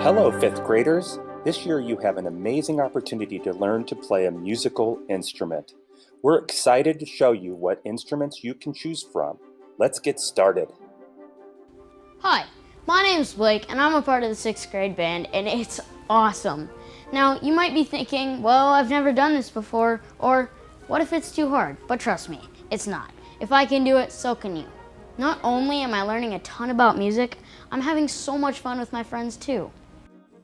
Hello, fifth graders. This year you have an amazing opportunity to learn to play a musical instrument. We're excited to show you what instruments you can choose from. Let's get started. Hi, my name's Blake and I'm a part of the 6th grade band and it's awesome. Now, you might be thinking, well, I've never done this before, or what if it's too hard? But trust me, it's not. If I can do it, so can you. Not only am I learning a ton about music, I'm having so much fun with my friends too.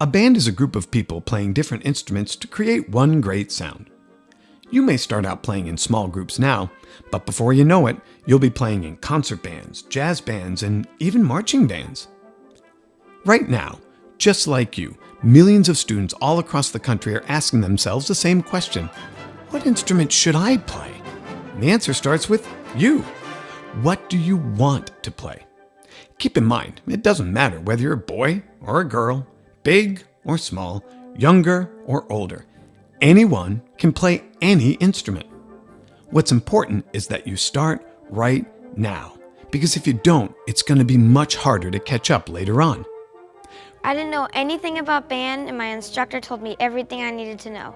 A band is a group of people playing different instruments to create one great sound. You may start out playing in small groups now, but before you know it, you'll be playing in concert bands, jazz bands, and even marching bands. Right now, just like you, millions of students all across the country are asking themselves the same question: what instrument should I play? And the answer starts with you. What do you want to play? Keep in mind, it doesn't matter whether you're a boy or a girl, big or small, younger or older. Anyone can play any instrument. What's important is that you start right now, because if you don't, it's going to be much harder to catch up later on. I didn't know anything about band, and my instructor told me everything I needed to know.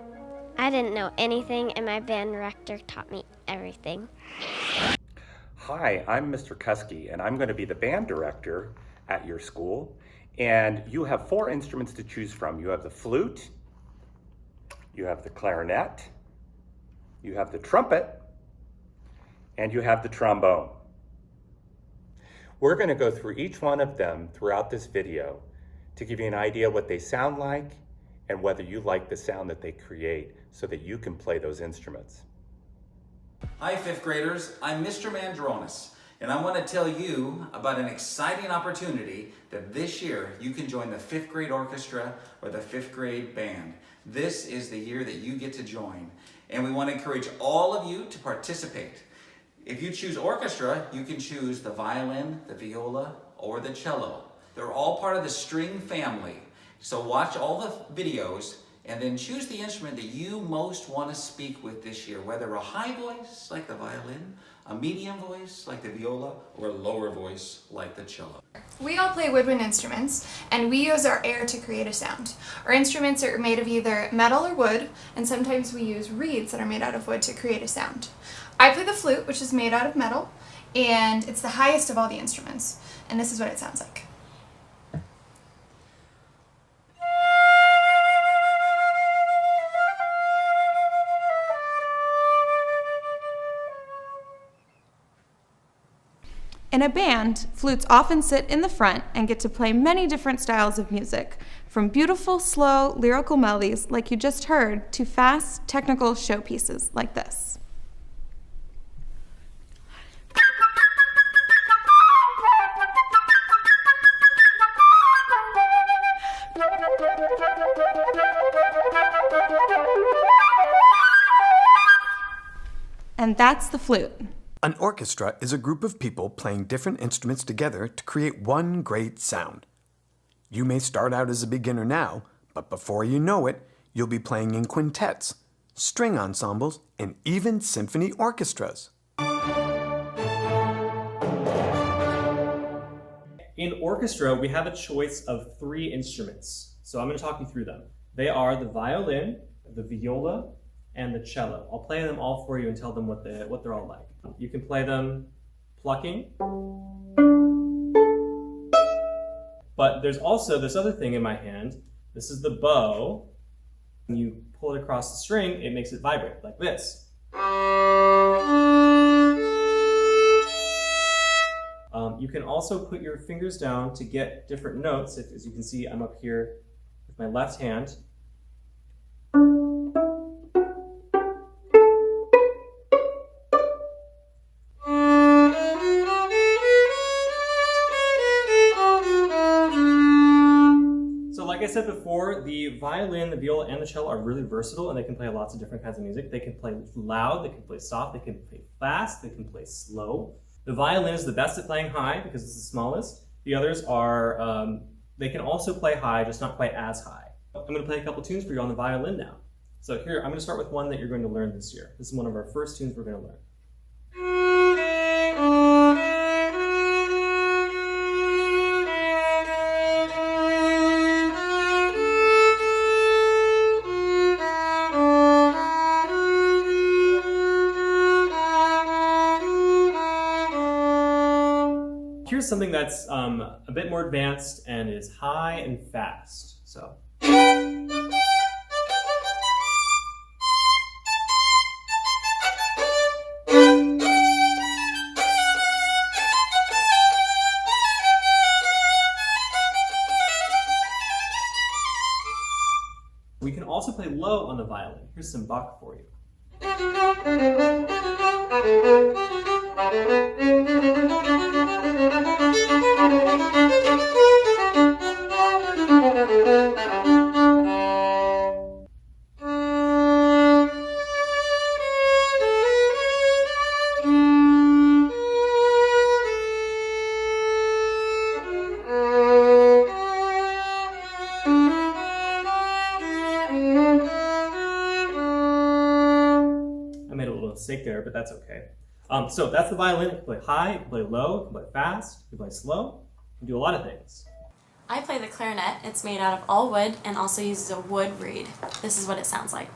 I didn't know anything, and my band director taught me everything. Hi, I'm Mr. Kuski, and I'm going to be the band director at your school. And you have 4 instruments to choose from. You have the flute, you have the clarinet, you have the trumpet, and you have the trombone. We're going to go through each one of them throughout this video to give you an idea what they sound like and whether you like the sound that they create so that you can play those instruments. Hi, 5th graders. I'm Mr. Mandronis, and I want to tell you about an exciting opportunity that this year you can join the 5th grade orchestra or the 5th grade band. This is the year that you get to join, and we want to encourage all of you to participate. If you choose orchestra, you can choose the violin, the viola, or the cello. They're all part of the string family. So watch all the videos and then choose the instrument that you most want to speak with this year, whether a high voice like the violin, a medium voice like the viola, or a lower voice like the cello. We all play woodwind instruments, and we use our air to create a sound. Our instruments are made of either metal or wood, and sometimes we use reeds that are made out of wood to create a sound. I play the flute, which is made out of metal, and it's the highest of all the instruments, and this is what it sounds like. In a band, flutes often sit in the front and get to play many different styles of music, from beautiful, slow, lyrical melodies like you just heard to fast, technical showpieces like this. And that's the flute. An orchestra is a group of people playing different instruments together to create one great sound. You may start out as a beginner now, but before you know it, you'll be playing in quintets, string ensembles, and even symphony orchestras. In orchestra, we have a choice of 3 instruments. So I'm going to talk you through them. They are the violin, the viola, and the cello. I'll play them all for you and tell them what they're all like. You can play them plucking, but there's also this other thing in my hand. This is the bow. When you pull it across the string, it makes it vibrate like this. You can also put your fingers down to get different notes. As you can see, I'm up here with my left hand. Like I said before, the violin, the viola, and the cello are really versatile, and they can play lots of different kinds of music. They can play loud, they can play soft, they can play fast, they can play slow. The violin is the best at playing high because it's the smallest. The others are, they can also play high, just not quite as high. I'm going to play a couple tunes for you on the violin now. So here, I'm going to start with one that you're going to learn this year. This is one of our first tunes we're going to learn. Here's something that's a bit more advanced and is high and fast. So. We can also play low on the violin. Here's some Bach for you. I made a little mistake there, but that's okay. So that's the violin. You can play high, you can play low, you can play fast, you can play slow. You can do a lot of things. I play the clarinet. It's made out of all wood and also uses a wood reed. This is what it sounds like.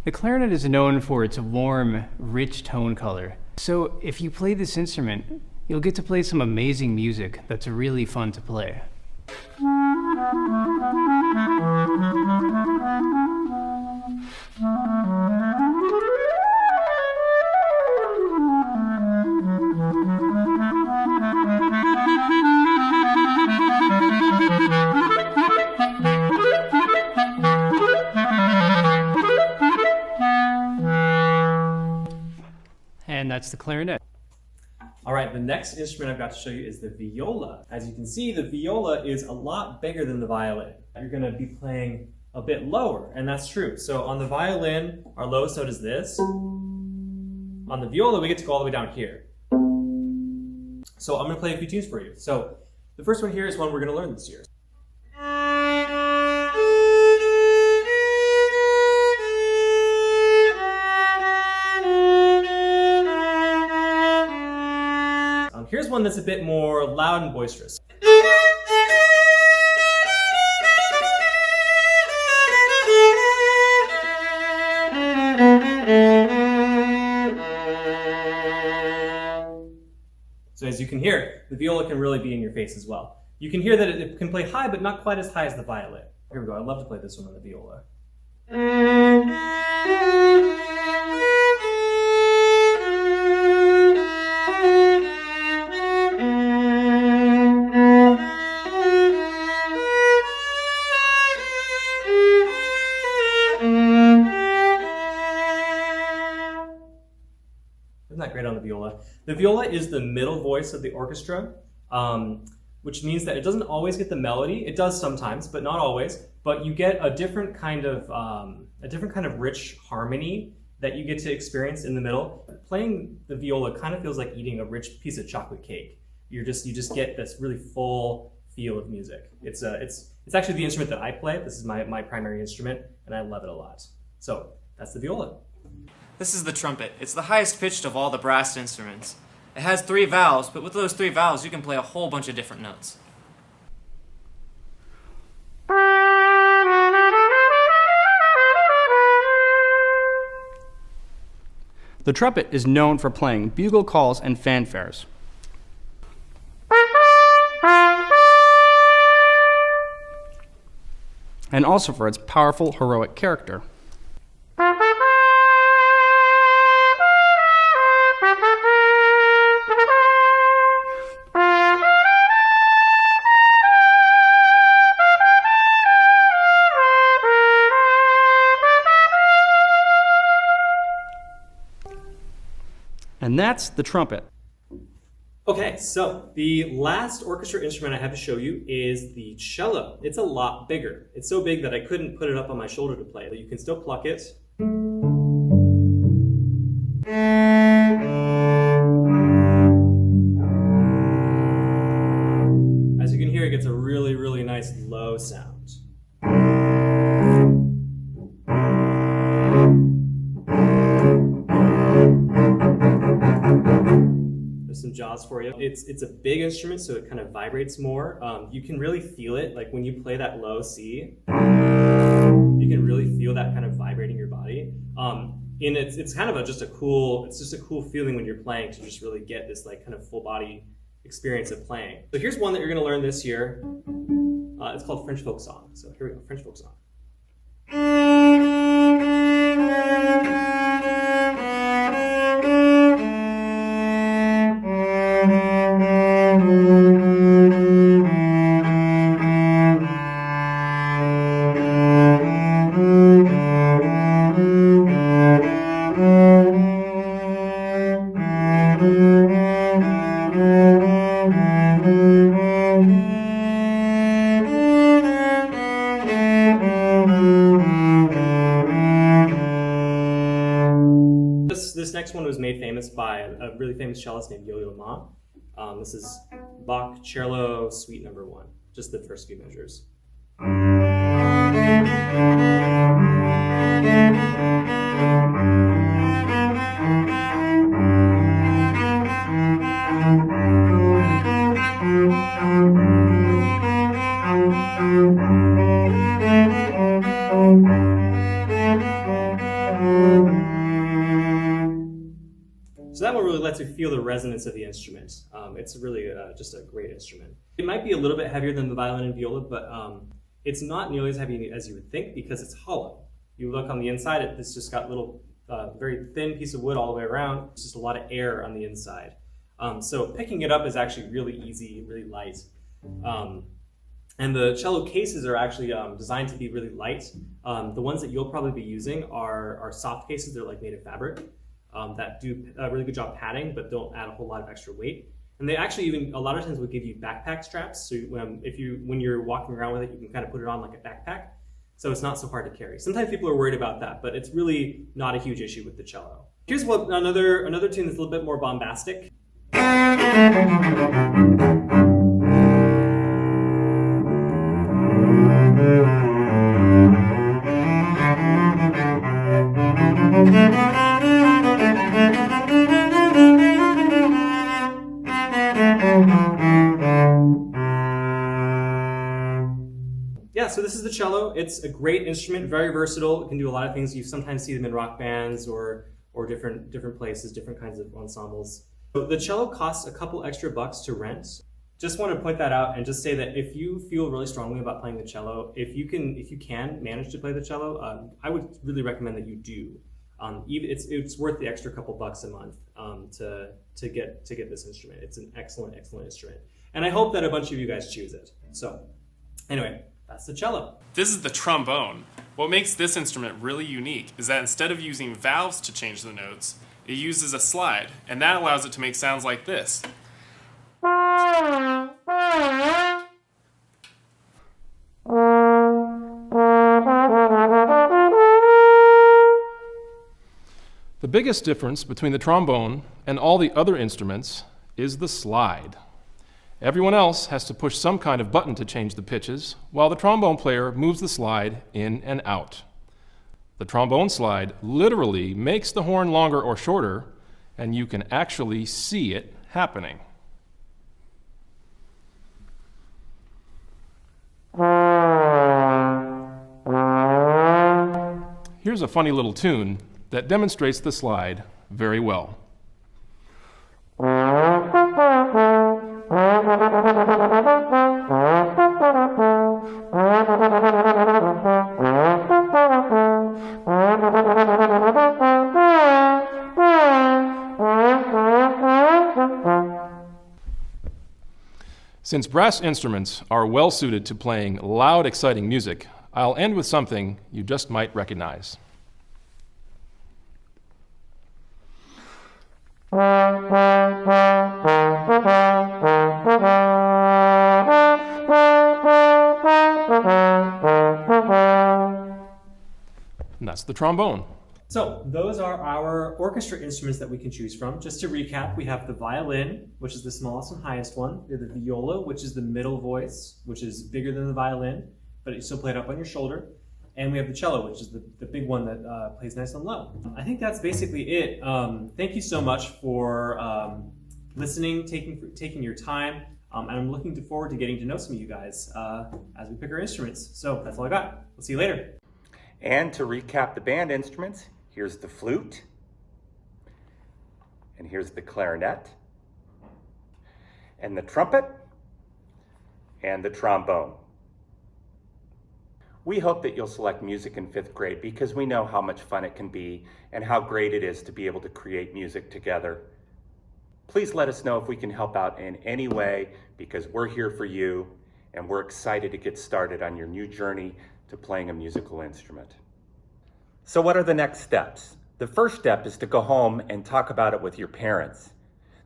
The clarinet is known for its warm, rich tone color. So if you play this instrument, you'll get to play some amazing music that's really fun to play. And that's the clarinet. All right, the next instrument I've got to show you is the viola. As you can see, the viola is a lot bigger than the violin. You're gonna be playing a bit lower, and that's true. So on the violin, our lowest note is this. On the viola, we get to go all the way down here. So I'm gonna play a few tunes for you. So the first one here is one we're gonna learn this year. Here's one that's a bit more loud and boisterous. So as you can hear, the viola can really be in your face as well. You can hear that it can play high, but not quite as high as the violin. Here we go, I'd love to play this one on the viola. Isn't that great on the viola? The viola is the middle voice of the orchestra, which means that it doesn't always get the melody. It does sometimes, but not always. But you get a different kind of rich harmony that you get to experience in the middle. Playing the viola kind of feels like eating a rich piece of chocolate cake. You just get this really full feel of music. It's actually the instrument that I play. This is my primary instrument, and I love it a lot. So that's the viola. This is the trumpet. It's the highest pitched of all the brass instruments. It has 3 valves, but with those 3 valves you can play a whole bunch of different notes. The trumpet is known for playing bugle calls and fanfares. And also for its powerful, heroic character. And that's the trumpet. Okay, so the last orchestra instrument I have to show you is the cello. It's a lot bigger. It's so big that I couldn't put it up on my shoulder to play, but you can still pluck it. As you can hear, it gets a really, really nice low sound. There's some jaws for you. It's a big instrument, so it kind of vibrates more. You can really feel it, like when you play that low C, you can really feel that kind of vibrating your body. And it's kind of just a cool feeling when you're playing to just really get this like kind of full body experience of playing. So here's one that you're going to learn this year. It's called French folk song. So here we go, French folk song. This next one was made famous by a really famous cellist named Yo-Yo Ma. This is Bach Cello Suite Number 1, just the first few measures. So that one really lets you feel the resonance of the instrument. It's really just a great instrument. It might be a little bit heavier than the violin and viola, but it's not nearly as heavy as you would think because it's hollow. You look on the inside, it's just got little, very thin piece of wood all the way around. It's just a lot of air on the inside. So picking it up is actually really easy, really light. And the cello cases are actually designed to be really light. The ones that you'll probably be using are soft cases. They're like made of fabric. That do a really good job padding, but don't add a whole lot of extra weight. And they actually even a lot of times will give you backpack straps. So when you're walking around with it, you can kind of put it on like a backpack. So it's not so hard to carry. Sometimes people are worried about that, but it's really not a huge issue with the cello. Here's another tune that's a little bit more bombastic. Yeah, so this is the cello. It's a great instrument, very versatile. It can do a lot of things. You sometimes see them in rock bands or different places, different kinds of ensembles. So the cello costs a couple extra bucks to rent. Just want to point that out and just say that if you feel really strongly about playing the cello, if you can manage to play the cello, I would really recommend that you do. It's worth the extra couple bucks a month to get this instrument. It's an excellent instrument, and I hope that a bunch of you guys choose it. So, anyway, that's the cello. This is the trombone. What makes this instrument really unique is that instead of using valves to change the notes, it uses a slide, and that allows it to make sounds like this. The biggest difference between the trombone and all the other instruments is the slide. Everyone else has to push some kind of button to change the pitches, while the trombone player moves the slide in and out. The trombone slide literally makes the horn longer or shorter, and you can actually see it happening. Here's a funny little tune that demonstrates the slide very well. Since brass instruments are well suited to playing loud, exciting music, I'll end with something you just might recognize. And that's the trombone. So those are our orchestra instruments that we can choose from. Just to recap, we have the violin, which is the smallest and highest one. We have the viola, which is the middle voice, which is bigger than the violin, but you still play it up on your shoulder. And we have the cello, which is the big one that plays nice and low. I think that's basically it. Thank you so much for listening, taking your time. And I'm looking forward to getting to know some of you guys as we pick our instruments. So that's all I got. We'll see you later. And to recap the band instruments, here's the flute, and here's the clarinet, and the trumpet, and the trombone. We hope that you'll select music in 5th grade because we know how much fun it can be and how great it is to be able to create music together. Please let us know if we can help out in any way because we're here for you and we're excited to get started on your new journey to playing a musical instrument. So what are the next steps? The first step is to go home and talk about it with your parents.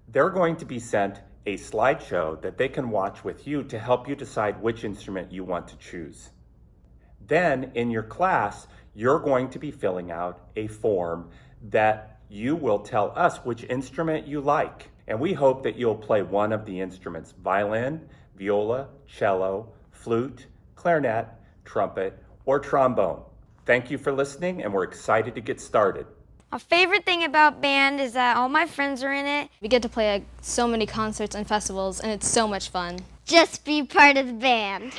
They're going to be sent a slideshow that they can watch with you to help you decide which instrument you want to choose. Then in your class, you're going to be filling out a form that you will tell us which instrument you like. And we hope that you'll play one of the instruments: violin, viola, cello, flute, clarinet, trumpet, or trombone. Thank you for listening, and we're excited to get started. My favorite thing about band is that all my friends are in it. We get to play at so many concerts and festivals, and it's so much fun. Just be part of the band.